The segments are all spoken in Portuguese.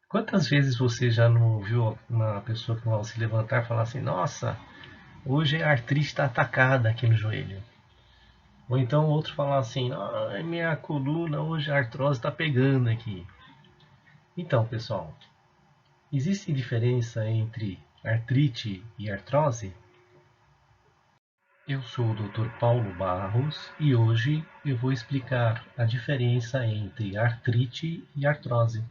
Quantas vezes você já não ouviu uma pessoa que ao se levantar falar assim, nossa, hoje a artrite está atacada aqui no joelho? Ou então outro falar assim, ah, minha coluna hoje a artrose está pegando aqui. Então, pessoal, existe diferença entre artrite e artrose? Eu sou o Dr. Paulo Barros e hoje eu vou explicar a diferença entre artrite e artrose.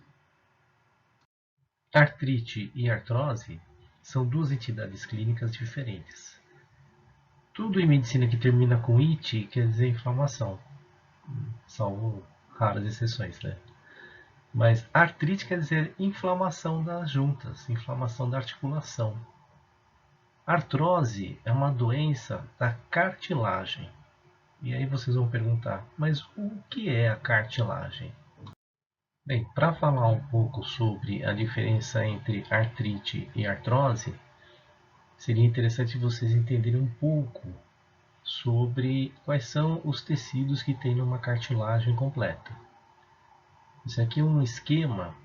Artrite e artrose são duas entidades clínicas diferentes. Tudo em medicina que termina com "it" quer dizer inflamação, salvo raras exceções, né? Mas artrite quer dizer inflamação das juntas, inflamação da articulação. Artrose é uma doença da cartilagem. E aí vocês vão perguntar, mas o que é a cartilagem? Bem, para falar um pouco sobre a diferença entre artrite e artrose, seria interessante vocês entenderem um pouco sobre quais são os tecidos que tem numa cartilagem completa. Isso aqui é um esquema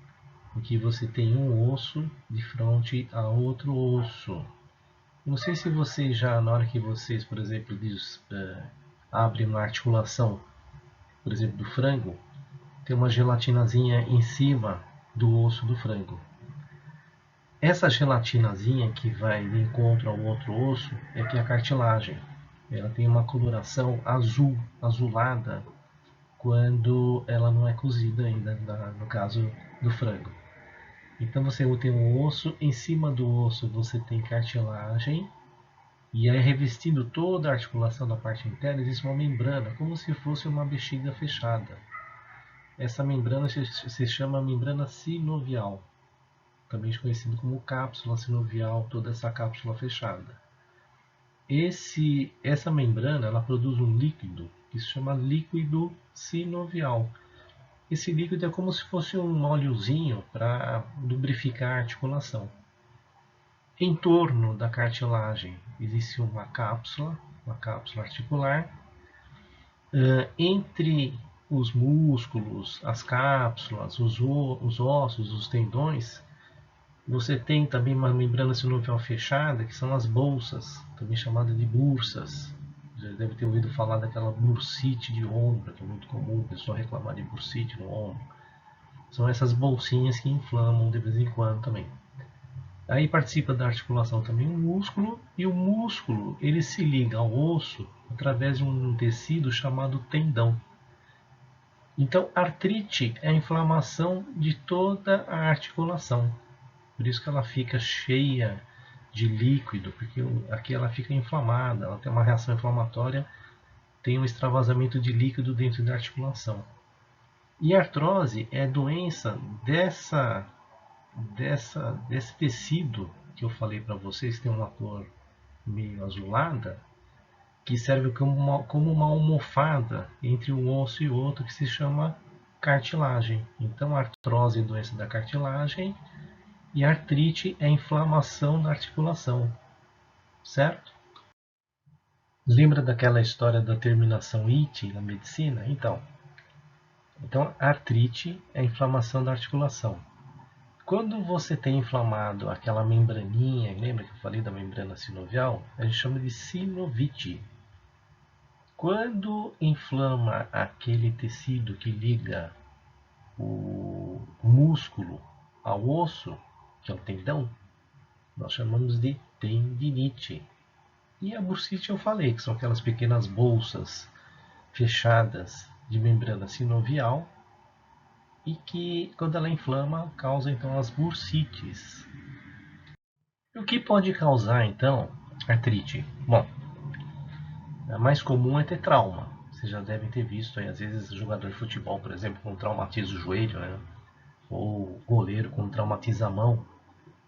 em que você tem um osso de frente a outro osso. Não sei se vocês já, na hora que vocês, por exemplo, abrem uma articulação, por exemplo, do frango, tem uma gelatinazinha em cima do osso do frango. Essa gelatinazinha que vai de encontro ao outro osso é que é a cartilagem. Ela tem uma coloração azul, azulada, quando ela não é cozida ainda, no caso do frango. Então você tem um osso, em cima do osso você tem cartilagem, e aí revestindo toda a articulação da parte interna existe uma membrana, como se fosse uma bexiga fechada. Essa membrana se chama membrana sinovial, também conhecido como cápsula sinovial, toda essa cápsula fechada. Essa membrana ela produz um líquido que se chama líquido sinovial. Esse líquido é como se fosse um óleozinho para lubrificar a articulação. Em torno da cartilagem existe uma cápsula articular. Entre os músculos, as cápsulas, os ossos, os tendões, você tem também uma membrana sinovial fechada, que são as bolsas, também chamada de bursas. Já deve ter ouvido falar daquela bursite de ombro, que é muito comum o pessoal reclamar de bursite no ombro. São essas bolsinhas que inflamam de vez em quando também. Aí participa da articulação também o músculo, e o músculo ele se liga ao osso através de um tecido chamado tendão. Então, artrite é a inflamação de toda a articulação. Por isso que ela fica cheia de líquido, porque aqui ela fica inflamada, ela tem uma reação inflamatória, tem um extravasamento de líquido dentro da articulação. E a artrose é doença desse tecido que eu falei para vocês, tem uma cor meio azulada, que serve como uma almofada entre um osso e outro, que se chama cartilagem. Então, a artrose é doença da cartilagem e a artrite é inflamação da articulação, certo? Lembra daquela história da terminação "it" na medicina? Então, a artrite é a inflamação da articulação. Quando você tem inflamado aquela membraninha, lembra que eu falei da membrana sinovial? A gente chama de sinovite. Quando inflama aquele tecido que liga o músculo ao osso, que é o tendão, nós chamamos de tendinite. E a bursite eu falei, que são aquelas pequenas bolsas fechadas de membrana sinovial e que, quando ela inflama, causa então as bursites. E o que pode causar então artrite? Bom, a mais comum é ter trauma. Vocês já devem ter visto aí, às vezes, jogador de futebol, por exemplo, quando traumatiza o joelho, né? Ou goleiro quando traumatiza a mão,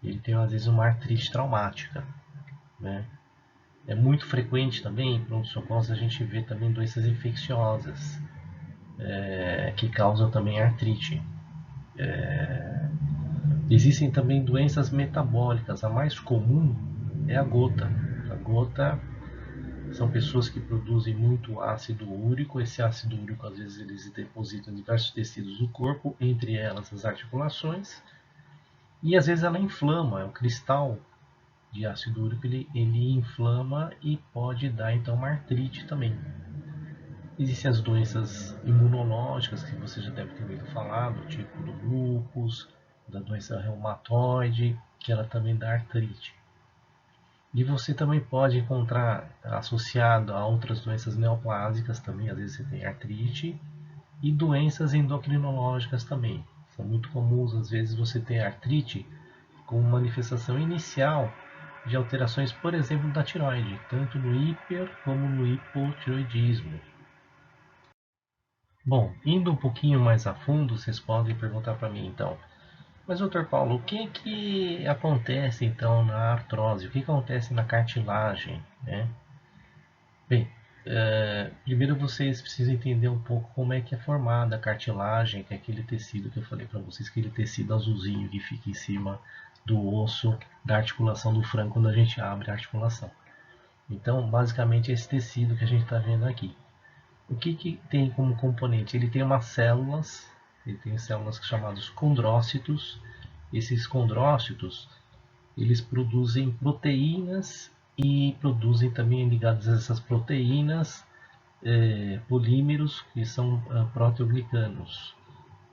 ele tem às vezes uma artrite traumática, né? É muito frequente também, em pronto-socorros, a gente vê também doenças infecciosas que causam também artrite. Existem também doenças metabólicas. A mais comum é a gota. A gota são pessoas que produzem muito ácido úrico. Esse ácido úrico, às vezes, eles depositam em diversos tecidos do corpo, entre elas as articulações. E às vezes ela inflama, o cristal de ácido úrico ele inflama e pode dar então uma artrite também. Existem as doenças imunológicas que você já deve ter ouvido falar, do tipo do lúpus, da doença reumatoide, que ela também dá artrite. E você também pode encontrar associado a outras doenças neoplásicas também, às vezes você tem artrite, e doenças endocrinológicas também. São muito comuns, às vezes você tem artrite com manifestação inicial de alterações, por exemplo, da tiroide, tanto no hiper como no hipotiroidismo. Bom, indo um pouquinho mais a fundo, vocês podem perguntar para mim então, mas doutor Paulo, o que acontece então na artrose? O que acontece na cartilagem, né? Bem, primeiro vocês precisam entender um pouco como é que é formada a cartilagem, que é aquele tecido que eu falei para vocês, aquele tecido azulzinho que fica em cima do osso da articulação do frango quando a gente abre a articulação. Então, basicamente, é esse tecido que a gente está vendo aqui. O que tem como componente? Ele tem umas células, ele tem células chamadas condrócitos. Esses condrócitos, eles produzem proteínas e produzem também ligados a essas proteínas polímeros que são proteoglicanos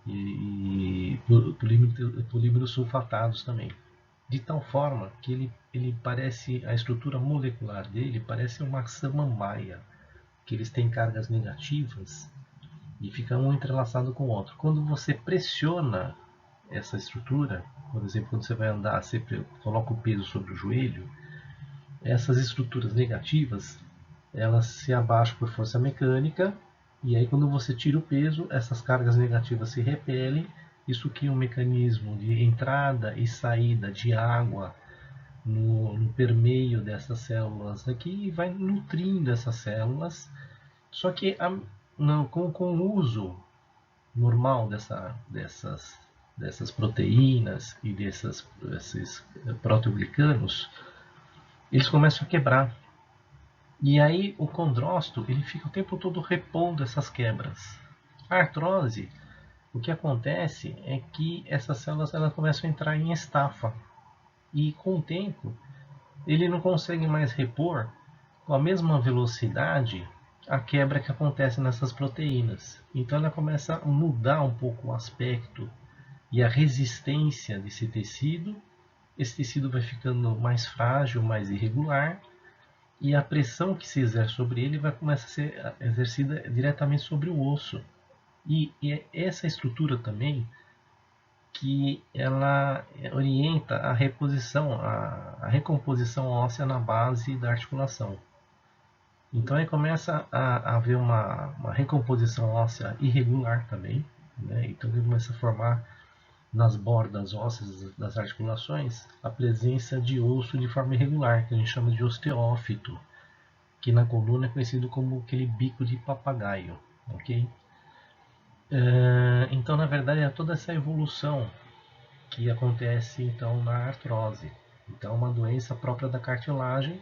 e polímeros sulfatados também. De tal forma que ele parece, a estrutura molecular dele parece uma samambaia, que eles têm cargas negativas e fica um entrelaçado com o outro. Quando você pressiona essa estrutura, por exemplo, quando você vai andar, você coloca o peso sobre o joelho, essas estruturas negativas elas se abaixam por força mecânica e aí quando você tira o peso, essas cargas negativas se repelem. Isso cria um mecanismo de entrada e saída de água no permeio dessas células aqui e vai nutrindo essas células. Só que com o uso normal dessas proteínas e desses proteoglicanos, eles começam a quebrar. E aí o condrócito ele fica o tempo todo repondo essas quebras. A artrose, o que acontece é que essas células elas começam a entrar em estafa. E com o tempo, ele não consegue mais repor com a mesma velocidade a quebra que acontece nessas proteínas. Então ela começa a mudar um pouco o aspecto e a resistência desse tecido. Esse tecido vai ficando mais frágil, mais irregular, e a pressão que se exerce sobre ele vai começar a ser exercida diretamente sobre o osso. E é essa estrutura também que ela orienta a reposição, a recomposição óssea na base da articulação. Então aí começa a haver uma recomposição óssea irregular também, né? Então ele começa a formar nas bordas ósseas das articulações a presença de osso de forma irregular, que a gente chama de osteófito, que na coluna é conhecido como aquele bico de papagaio, ok? Então na verdade é toda essa evolução que acontece então na artrose. Então é uma doença própria da cartilagem.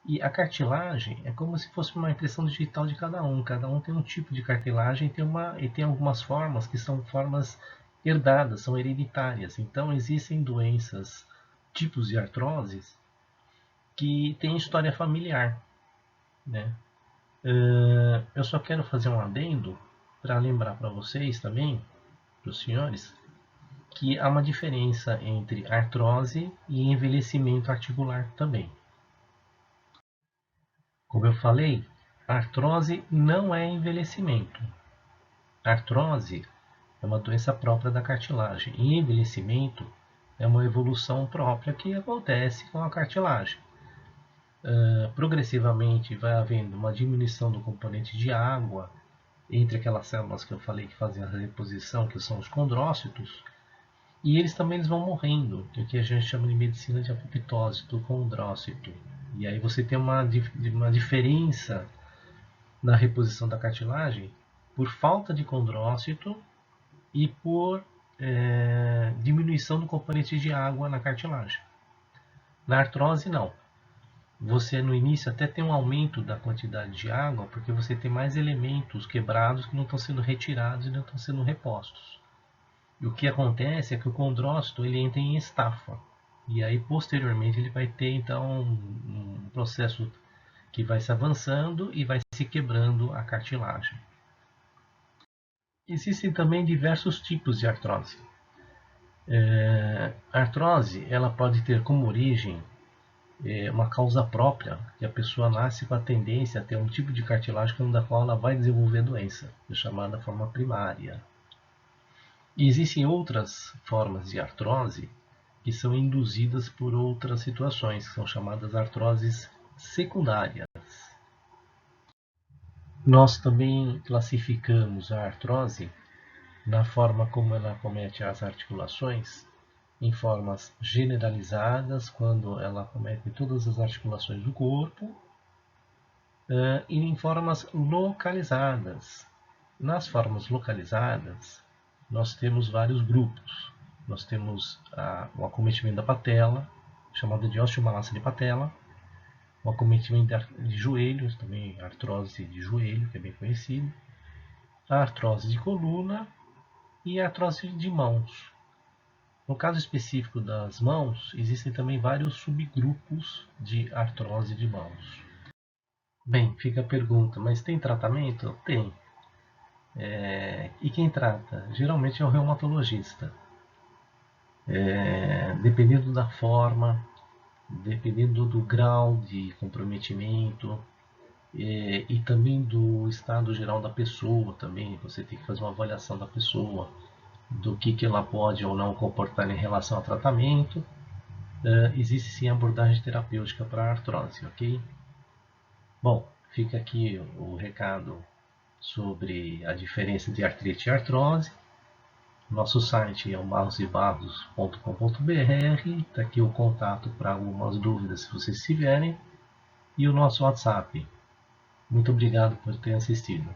E a cartilagem é como se fosse uma impressão digital de cada um. Cada um tem um tipo de cartilagem e tem algumas formas que são formas herdadas, são hereditárias. Então existem doenças, tipos de artroses, que têm história familiar. Né? Eu só quero fazer um adendo para lembrar para vocês também, para os senhores, que há uma diferença entre artrose e envelhecimento articular também. Como eu falei, artrose não é envelhecimento. Artrose é uma doença própria da cartilagem e envelhecimento é uma evolução própria que acontece com a cartilagem. Progressivamente vai havendo uma diminuição do componente de água entre aquelas células que eu falei que fazem a reposição, que são os condrócitos, e eles também vão morrendo, que aqui a gente chama de medicina de apoptose do condrócito. E aí você tem uma diferença na reposição da cartilagem por falta de condrócito e por diminuição do componente de água na cartilagem. Na artrose, não. Você no início até tem um aumento da quantidade de água, porque você tem mais elementos quebrados que não estão sendo retirados e não estão sendo repostos. E o que acontece é que o condrócito ele entra em estafa. E aí, posteriormente, ele vai ter, então, um processo que vai se avançando e vai se quebrando a cartilagem. Existem também diversos tipos de artrose. A artrose ela pode ter como origem uma causa própria, que a pessoa nasce com a tendência a ter um tipo de cartilagem da qual ela vai desenvolver a doença, chamada forma primária. E existem outras formas de artrose que são induzidas por outras situações, que são chamadas artroses secundárias. Nós também classificamos a artrose na forma como ela acomete as articulações, em formas generalizadas, quando ela acomete todas as articulações do corpo, e em formas localizadas. Nas formas localizadas, nós temos vários grupos. Nós temos o acometimento da patela, chamado de osteomalácia de patela, o acometimento de joelhos, também artrose de joelho, que é bem conhecido, a artrose de coluna e a artrose de mãos. No caso específico das mãos, existem também vários subgrupos de artrose de mãos. Bem, fica a pergunta, mas tem tratamento? Tem. E quem trata? Geralmente é o reumatologista. Dependendo da forma, dependendo do grau de comprometimento e também do estado geral da pessoa também, você tem que fazer uma avaliação da pessoa, do que ela pode ou não comportar em relação ao tratamento. Existe sim abordagem terapêutica para a artrose, ok? Bom, fica aqui o recado sobre a diferença de artrite e artrose. Nosso site é o barrosebarros.com.br. Está aqui o contato para algumas dúvidas se vocês tiverem. E o nosso WhatsApp. Muito obrigado por ter assistido.